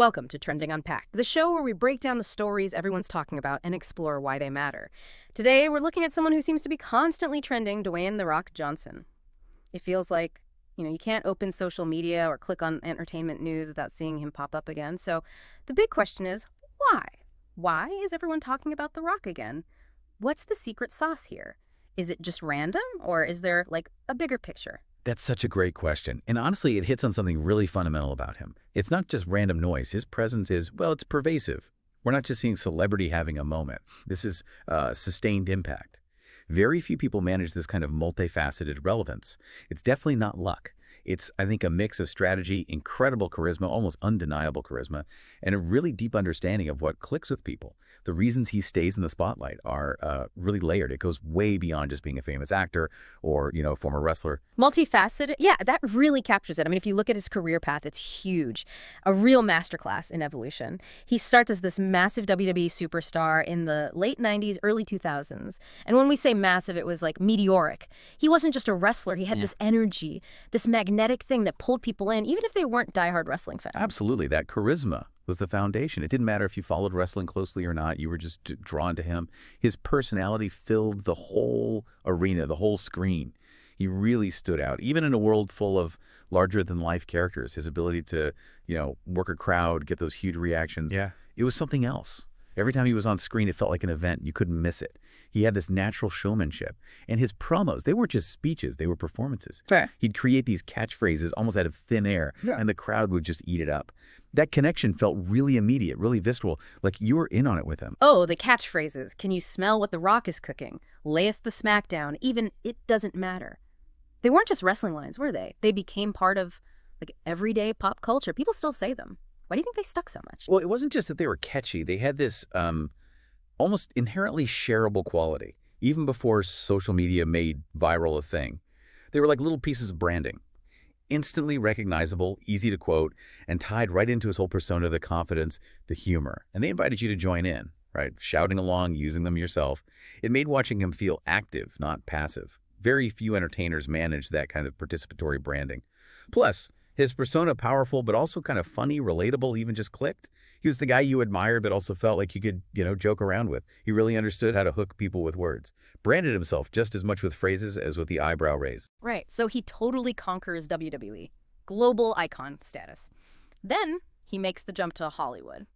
Welcome to Trending Unpacked, the show where we break down the stories everyone's talking about and explore why they matter. Today, we're looking at someone who seems to be constantly trending, Dwayne "The Rock" Johnson. It feels like, you can't open social media or click on entertainment news without seeing him pop up again. So the big question is, why? Why is everyone talking about The Rock again? What's the secret sauce here? Is it just random, or is there, a bigger picture? That's such a great question. And honestly, it hits on something really fundamental about him. It's not just random noise. His presence is, well, it's pervasive. We're not just seeing celebrity having a moment. This is sustained impact. Very few people manage this kind of multifaceted relevance. It's definitely not luck. It's, I think, a mix of strategy, incredible charisma, almost undeniable charisma, and a really deep understanding of what clicks with people. The reasons he stays in the spotlight are really layered. It goes way beyond just being a famous actor or, former wrestler. Multifaceted? Yeah, that really captures it. I mean, if you look at his career path, it's huge. A real masterclass in evolution. He starts as this massive WWE superstar in the late 90s, early 2000s. And when we say massive, it was meteoric. He wasn't just a wrestler. He had this energy, this magnetic thing that pulled people in, even if they weren't diehard wrestling fans. Absolutely. That charisma was the foundation. It didn't matter if you followed wrestling closely or not. You were just drawn to him. His personality filled the whole arena, the whole screen. He really stood out. Even in a world full of larger-than-life characters, his ability to, work a crowd, get those huge reactions, it was something else. Every time he was on screen, it felt like an event. You couldn't miss it. He had this natural showmanship. And his promos, they weren't just speeches, they were performances. Fair. He'd create these catchphrases almost out of thin air, and the crowd would just eat it up. That connection felt really immediate, really visceral, like you were in on it with him. Oh, the catchphrases. Can you smell what The Rock is cooking? Layeth the smackdown. Even it doesn't matter. They weren't just wrestling lines, were they? They became part of everyday pop culture. People still say them. Why do you think they stuck so much? Well, it wasn't just that they were catchy. They had this almost inherently shareable quality, even before social media made viral a thing. They were like little pieces of branding. Instantly recognizable, easy to quote, and tied right into his whole persona, the confidence, the humor. And they invited you to join in, right? Shouting along, using them yourself. It made watching him feel active, not passive. Very few entertainers manage that kind of participatory branding. Plus, his persona powerful, but also kind of funny, relatable, even just clicked. He was the guy you admired, but also felt like you could, joke around with. He really understood how to hook people with words. Branded himself just as much with phrases as with the eyebrow raise. Right, so he totally conquers WWE. Global icon status. Then he makes the jump to Hollywood.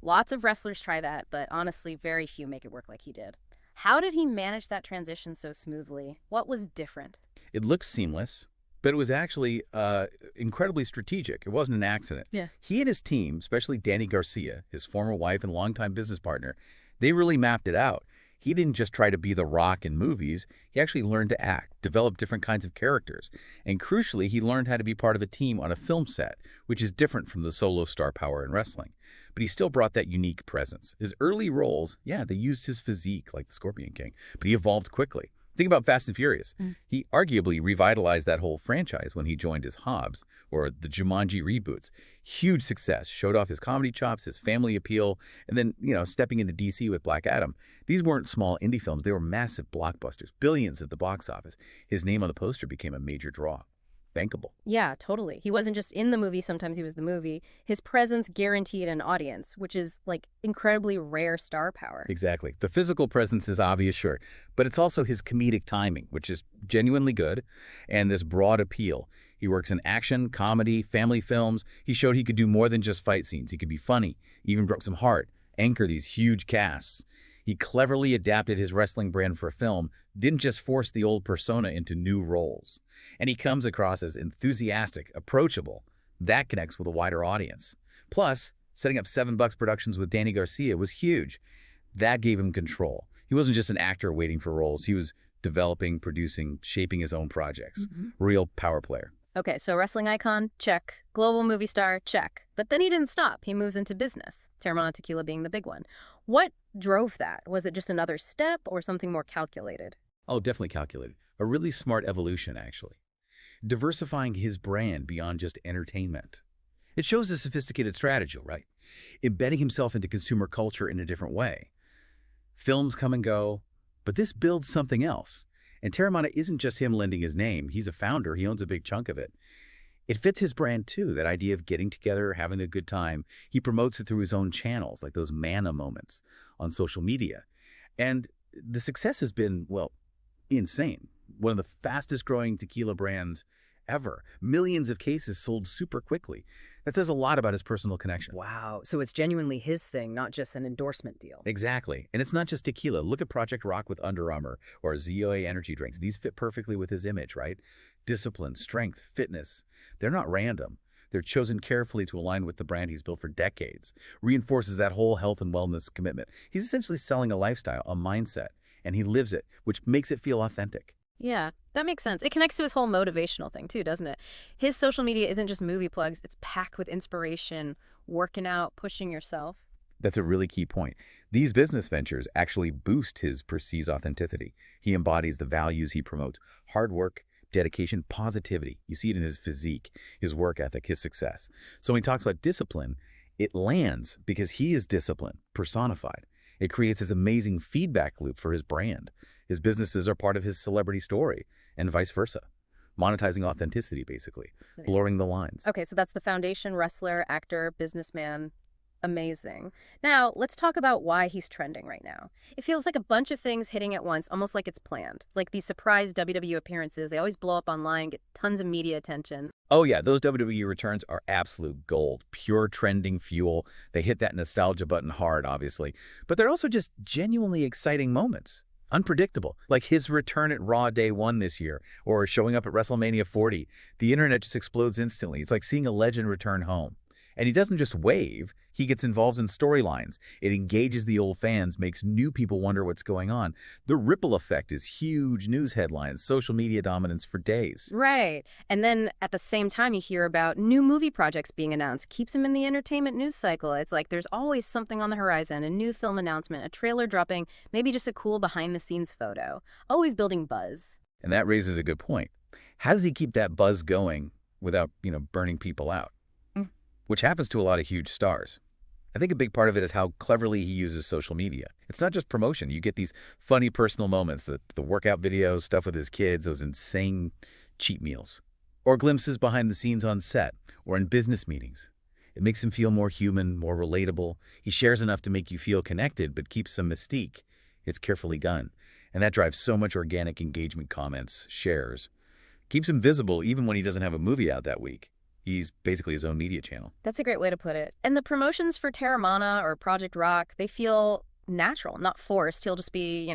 Lots of wrestlers try that, but honestly, very few make it work like he did. How did he manage that transition so smoothly? What was different? It looks seamless, but it was actually incredibly strategic. It wasn't an accident. Yeah. He and his team, especially Danny Garcia, his former wife and longtime business partner, they really mapped it out. He didn't just try to be The Rock in movies. He actually learned to act, develop different kinds of characters. And crucially, he learned how to be part of a team on a film set, which is different from the solo star power in wrestling. But he still brought that unique presence. His early roles, they used his physique like the Scorpion King, but he evolved quickly. Think about Fast and Furious. He arguably revitalized that whole franchise when he joined as Hobbs, or the Jumanji reboots. Huge success, showed off his comedy chops, his family appeal, and then, stepping into DC with Black Adam. These weren't small indie films, they were massive blockbusters, billions at the box office. His name on the poster became a major draw. Bankable. Yeah, totally. He wasn't just in the movie, sometimes he was the movie. His presence guaranteed an audience, which is incredibly rare star power. Exactly. The physical presence is obvious, sure, but it's also his comedic timing, which is genuinely good, and this broad appeal. He works in action, comedy, family films. He showed he could do more than just fight scenes. He could be funny, even broke some heart, anchor these huge casts. He cleverly adapted his wrestling brand for film, didn't just force the old persona into new roles. And he comes across as enthusiastic, approachable. That connects with a wider audience. Plus, setting up $7 Productions with Danny Garcia was huge. That gave him control. He wasn't just an actor waiting for roles. He was developing, producing, shaping his own projects. Real power player. Okay, so wrestling icon, check. Global movie star, check. But then he didn't stop. He moves into business, Terramana Tequila being the big one. What drove that? Was it just another step or something more calculated? Oh, definitely calculated. A really smart evolution, actually. Diversifying his brand beyond just entertainment. It shows a sophisticated strategy, right? Embedding himself into consumer culture in a different way. Films come and go, but this builds something else. And Terramana isn't just him lending his name. He's a founder. He owns a big chunk of it. It fits his brand too, that idea of getting together, having a good time. He promotes it through his own channels, like those manna moments on social media. And the success has been, well, insane. One of the fastest growing tequila brands ever. Millions of cases sold super quickly. That says a lot about his personal connection. Wow. So it's genuinely his thing, not just an endorsement deal. Exactly. And it's not just tequila. Look at Project Rock with Under Armour or ZOA energy drinks. These fit perfectly with his image, right? Discipline, strength, fitness. They're not random. They're chosen carefully to align with the brand he's built for decades. Reinforces that whole health and wellness commitment. He's essentially selling a lifestyle, a mindset, and he lives it, which makes it feel authentic. Yeah, that makes sense. It connects to his whole motivational thing too, doesn't it? His social media isn't just movie plugs, it's packed with inspiration, working out, pushing yourself. That's a really key point. These business ventures actually boost his perceived authenticity. He embodies the values he promotes: hard work, dedication, positivity. You see it in his physique, his work ethic, his success. So when he talks about discipline, it lands because he is discipline personified. It creates this amazing feedback loop for his brand. His businesses are part of his celebrity story and vice versa. Monetizing authenticity, basically, blurring the lines. Okay, so that's the foundation: wrestler, actor, businessman. Amazing. Now, let's talk about why he's trending right now. It feels like a bunch of things hitting at once, almost like it's planned. Like these surprise WWE appearances, they always blow up online, get tons of media attention. Oh yeah, those WWE returns are absolute gold, pure trending fuel. They hit that nostalgia button hard, obviously. But they're also just genuinely exciting moments. Unpredictable, like his return at Raw Day 1 this year, or showing up at WrestleMania 40. The internet just explodes instantly. It's like seeing a legend return home. And he doesn't just wave, he gets involved in storylines. It engages the old fans, makes new people wonder what's going on. The ripple effect is huge: news headlines, social media dominance for days. Right. And then at the same time, you hear about new movie projects being announced. Keeps him in the entertainment news cycle. It's like there's always something on the horizon: a new film announcement, a trailer dropping, maybe just a cool behind-the-scenes photo. Always building buzz. And that raises a good point. How does he keep that buzz going without, burning people out? Which happens to a lot of huge stars. I think a big part of it is how cleverly he uses social media. It's not just promotion. You get these funny personal moments, the workout videos, stuff with his kids, those insane cheat meals, or glimpses behind the scenes on set or in business meetings. It makes him feel more human, more relatable. He shares enough to make you feel connected, but keeps some mystique. It's carefully done. And that drives so much organic engagement, comments, shares. Keeps him visible even when he doesn't have a movie out that week. He's basically his own media channel. That's a great way to put it. And the promotions for Terramana or Project Rock, they feel natural, not forced. He'll just be,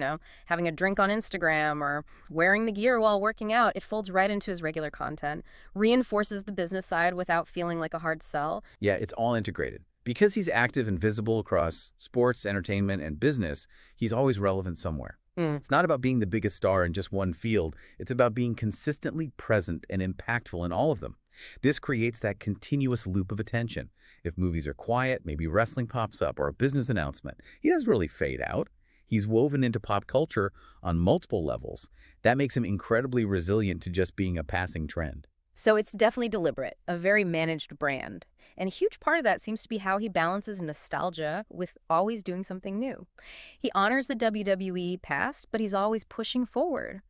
having a drink on Instagram or wearing the gear while working out. It folds right into his regular content, reinforces the business side without feeling like a hard sell. Yeah, it's all integrated. Because he's active and visible across sports, entertainment, and business, he's always relevant somewhere. It's not about being the biggest star in just one field. It's about being consistently present and impactful in all of them. This creates that continuous loop of attention. If movies are quiet, maybe wrestling pops up or a business announcement, he doesn't really fade out. He's woven into pop culture on multiple levels. That makes him incredibly resilient to just being a passing trend. So it's definitely deliberate, a very managed brand. And a huge part of that seems to be how he balances nostalgia with always doing something new. He honors the WWE past, but he's always pushing forward.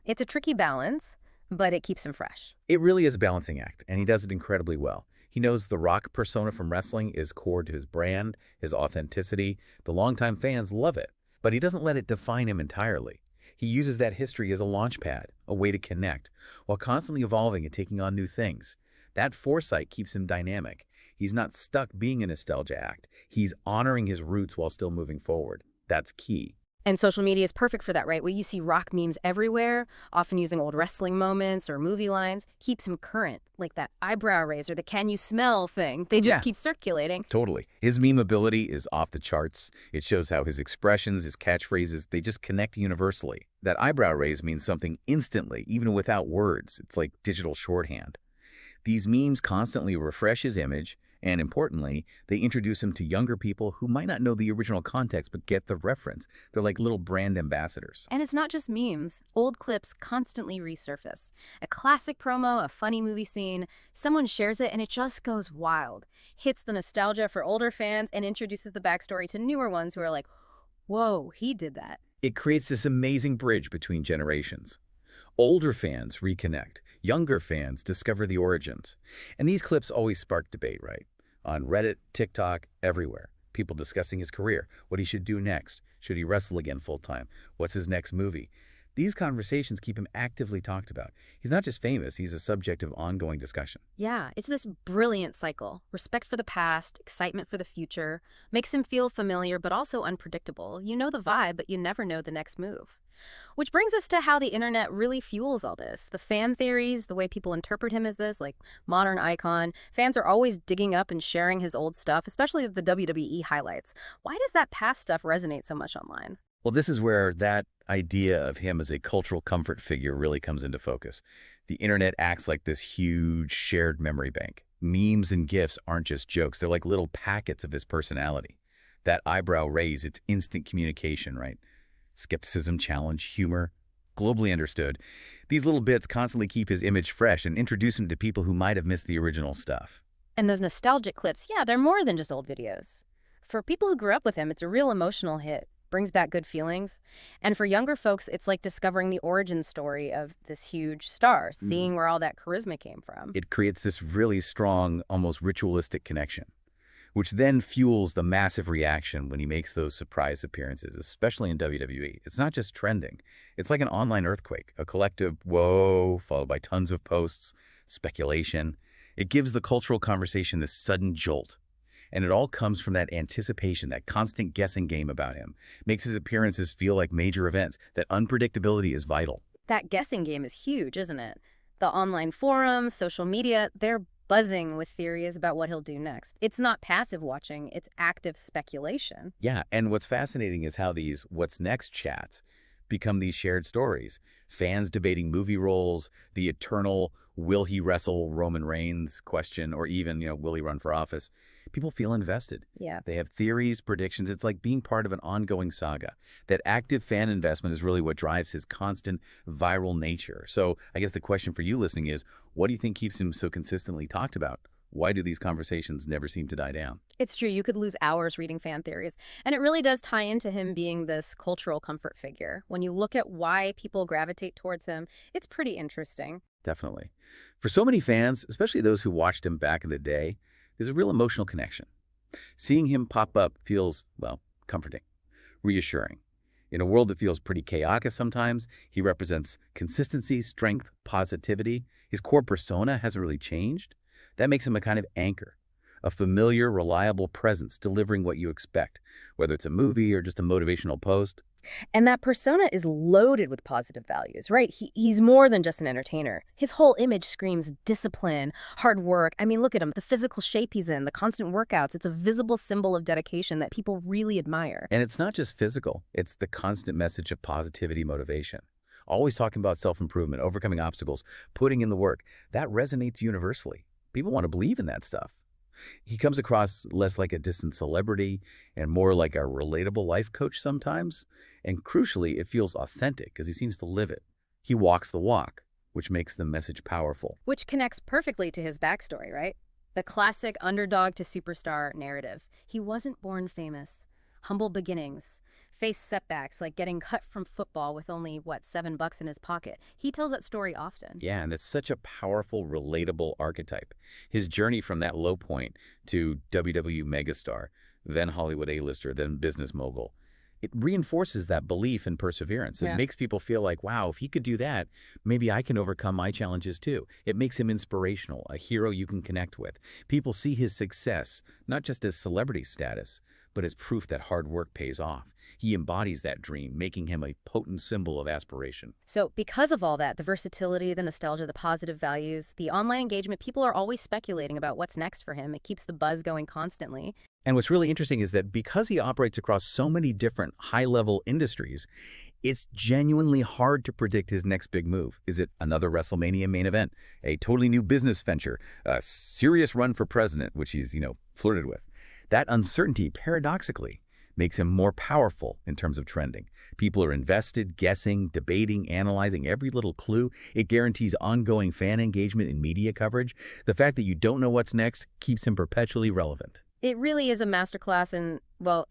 It's a tricky balance, but it keeps him fresh. It really is a balancing act, and he does it incredibly well. He knows the Rock persona from wrestling is core to his brand, his authenticity. The longtime fans love it, but he doesn't let it define him entirely. He uses that history as a launch pad, a way to connect, while constantly evolving and taking on new things. That foresight keeps him dynamic. He's not stuck being a nostalgia act. He's honoring his roots while still moving forward. That's key. And social media is perfect for that, right? Where you see Rock memes everywhere, often using old wrestling moments or movie lines, keeps him current. Like that eyebrow raise or the "can you smell" thing. They just keep circulating. Totally. His meme ability is off the charts. It shows how his expressions, his catchphrases, they just connect universally. That eyebrow raise means something instantly, even without words. It's like digital shorthand. These memes constantly refresh his image, and importantly, they introduce him to younger people who might not know the original context but get the reference. They're like little brand ambassadors. And it's not just memes. Old clips constantly resurface. A classic promo, a funny movie scene, someone shares it and it just goes wild. Hits the nostalgia for older fans and introduces the backstory to newer ones who are like, whoa, he did that. It creates this amazing bridge between generations. Older fans reconnect. Younger fans discover the origins. And these clips always spark debate, right? On Reddit, TikTok, everywhere. People discussing his career, what he should do next. Should he wrestle again full-time? What's his next movie? These conversations keep him actively talked about. He's not just famous, he's a subject of ongoing discussion. Yeah, it's this brilliant cycle. Respect for the past, excitement for the future. Makes him feel familiar but also unpredictable. You know the vibe, but you never know the next move. Which brings us to how the internet really fuels all this. The fan theories, the way people interpret him as this, like modern icon. Fans are always digging up and sharing his old stuff, especially the WWE highlights. Why does that past stuff resonate so much online? Well, this is where that idea of him as a cultural comfort figure really comes into focus. The internet acts like this huge shared memory bank. Memes and GIFs aren't just jokes. They're like little packets of his personality. That eyebrow raise, it's instant communication, right? Skepticism, challenge, humor, globally understood. These little bits constantly keep his image fresh and introduce him to people who might have missed the original stuff. And those nostalgic clips, yeah, they're more than just old videos. For people who grew up with him, it's a real emotional hit. Brings back good feelings. And for younger folks, it's like discovering the origin story of this huge star, seeing where all that charisma came from. It creates this really strong, almost ritualistic connection, which then fuels the massive reaction when he makes those surprise appearances, especially in WWE. It's not just trending. It's like an online earthquake, a collective whoa, followed by tons of posts, speculation. It gives the cultural conversation this sudden jolt. And it all comes from that anticipation, that constant guessing game about him. Makes his appearances feel like major events. That unpredictability is vital. That guessing game is huge, isn't it? The online forums, social media, they're buzzing with theories about what he'll do next. It's not passive watching, it's active speculation. Yeah, and what's fascinating is how these what's next chats become these shared stories. Fans debating movie roles, the eternal will he wrestle Roman Reigns question, or even, will he run for office? People feel invested. Yeah. They have theories, predictions. It's like being part of an ongoing saga. That active fan investment is really what drives his constant viral nature. So I guess the question for you listening is, what do you think keeps him so consistently talked about? Why do these conversations never seem to die down? It's true, you could lose hours reading fan theories. And it really does tie into him being this cultural comfort figure. When you look at why people gravitate towards him, it's pretty interesting. Definitely. For so many fans, especially those who watched him back in the day, there's a real emotional connection. Seeing him pop up feels, well, comforting, reassuring. In a world that feels pretty chaotic sometimes, he represents consistency, strength, positivity. His core persona hasn't really changed. That makes him a kind of anchor, a familiar, reliable presence delivering what you expect, whether it's a movie or just a motivational post. And that persona is loaded with positive values, right? He's more than just an entertainer. His whole image screams discipline, hard work. I mean, look at him, the physical shape he's in, the constant workouts. It's a visible symbol of dedication that people really admire. And it's not just physical. It's the constant message of positivity, motivation. Always talking about self-improvement, overcoming obstacles, putting in the work. That resonates universally. People want to believe in that stuff. He comes across less like a distant celebrity and more like a relatable life coach sometimes. And crucially, it feels authentic because he seems to live it. He walks the walk, which makes the message powerful. Which connects perfectly to his backstory, right? The classic underdog to superstar narrative. He wasn't born famous. Humble beginnings. Faced setbacks like getting cut from football with only, $7 in his pocket. He tells that story often. Yeah, and it's such a powerful, relatable archetype. His journey from that low point to WWE megastar, then Hollywood A-lister, then business mogul. It reinforces that belief and perseverance. It makes people feel like, wow, if he could do that, maybe I can overcome my challenges too. It makes him inspirational, a hero you can connect with. People see his success, not just as celebrity status, but as proof that hard work pays off. He embodies that dream, making him a potent symbol of aspiration. So because of all that, the versatility, the nostalgia, the positive values, the online engagement, people are always speculating about what's next for him. It keeps the buzz going constantly. And what's really interesting is that because he operates across so many different high-level industries, it's genuinely hard to predict his next big move. Is it another WrestleMania main event, a totally new business venture, a serious run for president, which he's, flirted with? That uncertainty, paradoxically, makes him more powerful in terms of trending. People are invested, guessing, debating, analyzing every little clue. It guarantees ongoing fan engagement and media coverage. The fact that you don't know what's next keeps him perpetually relevant. It really is a masterclass in,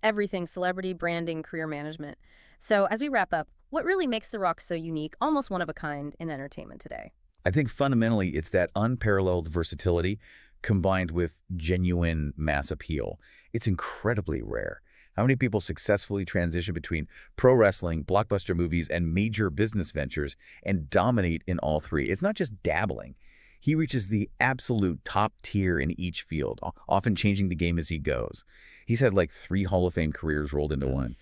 everything celebrity, branding, career management. So as we wrap up, what really makes The Rock so unique, almost one of a kind in entertainment today? I think fundamentally it's that unparalleled versatility combined with genuine mass appeal. It's incredibly rare. How many people successfully transition between pro wrestling, blockbuster movies, and major business ventures and dominate in all three? It's not just dabbling. He reaches the absolute top tier in each field, often changing the game as he goes. He's had like 3 Hall of Fame careers rolled into one.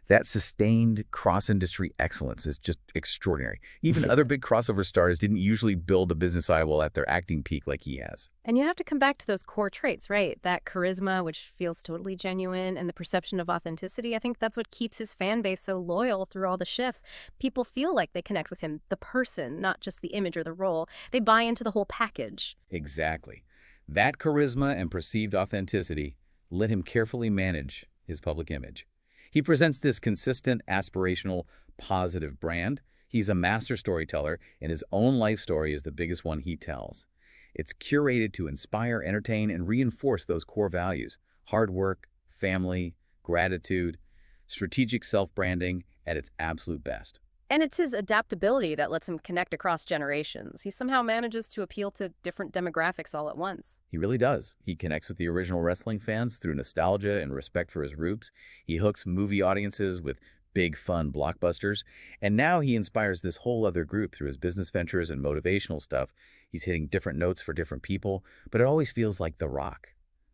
That sustained cross-industry excellence is just extraordinary. Even other big crossover stars didn't usually build a business idol at their acting peak like he has. And you have to come back to those core traits, right? That charisma, which feels totally genuine, and the perception of authenticity. I think that's what keeps his fan base so loyal through all the shifts. People feel like they connect with him, the person, not just the image or the role. They buy into the whole package. Exactly. That charisma and perceived authenticity let him carefully manage his public image. He presents this consistent, aspirational, positive brand. He's a master storyteller, and his own life story is the biggest one he tells. It's curated to inspire, entertain, and reinforce those core values: hard work, family, gratitude, strategic self-branding at its absolute best. And it's his adaptability that lets him connect across generations. He somehow manages to appeal to different demographics all at once. He really does. He connects with the original wrestling fans through nostalgia and respect for his roots. He hooks movie audiences with big, fun blockbusters. And now he inspires this whole other group through his business ventures and motivational stuff. He's hitting different notes for different people, but it always feels like The Rock.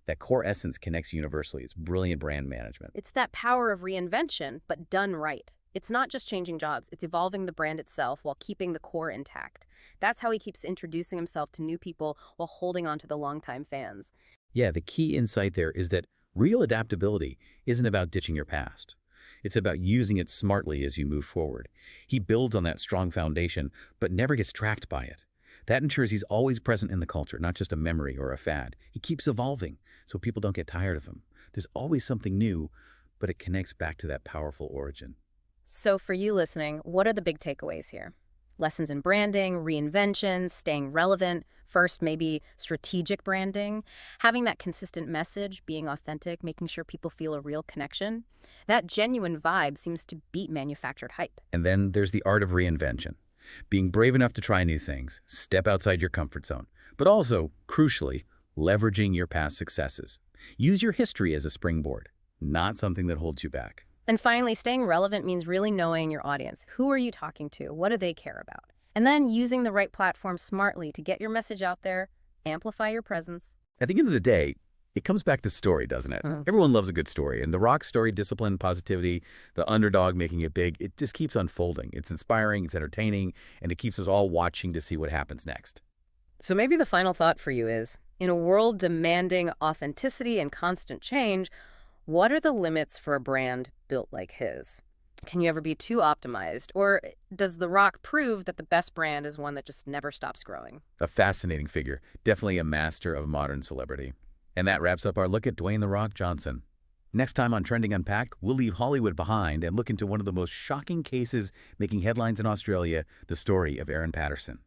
That core essence connects universally. It's brilliant brand management. It's that power of reinvention, but done right. It's not just changing jobs, it's evolving the brand itself while keeping the core intact. That's how he keeps introducing himself to new people while holding on to the longtime fans. Yeah, the key insight there is that real adaptability isn't about ditching your past. It's about using it smartly as you move forward. He builds on that strong foundation, but never gets tracked by it. That ensures he's always present in the culture, not just a memory or a fad. He keeps evolving, so people don't get tired of him. There's always something new, but it connects back to that powerful origin. So for you listening, what are the big takeaways here? Lessons in branding, reinvention, staying relevant. First, maybe strategic branding, having that consistent message, being authentic, making sure people feel a real connection. That genuine vibe seems to beat manufactured hype. And then there's the art of reinvention. Being brave enough to try new things, step outside your comfort zone, but also, crucially, leveraging your past successes. Use your history as a springboard, not something that holds you back. And finally, staying relevant means really knowing your audience. Who are you talking to? What do they care about? And then using the right platform smartly to get your message out there, amplify your presence. At the end of the day, it comes back to story, doesn't it? Everyone loves a good story. And The Rock's story, discipline, positivity, the underdog making it big, it just keeps unfolding. It's inspiring, it's entertaining, and it keeps us all watching to see what happens next. So maybe the final thought for you is, in a world demanding authenticity and constant change, what are the limits for a brand built like his? Can you ever be too optimized? Or does The Rock prove that the best brand is one that just never stops growing? A fascinating figure, definitely a master of modern celebrity. And that wraps up our look at Dwayne "The Rock" Johnson. Next time on Trending Unpacked, we'll leave Hollywood behind and look into one of the most shocking cases making headlines in Australia, the story of Erin Patterson.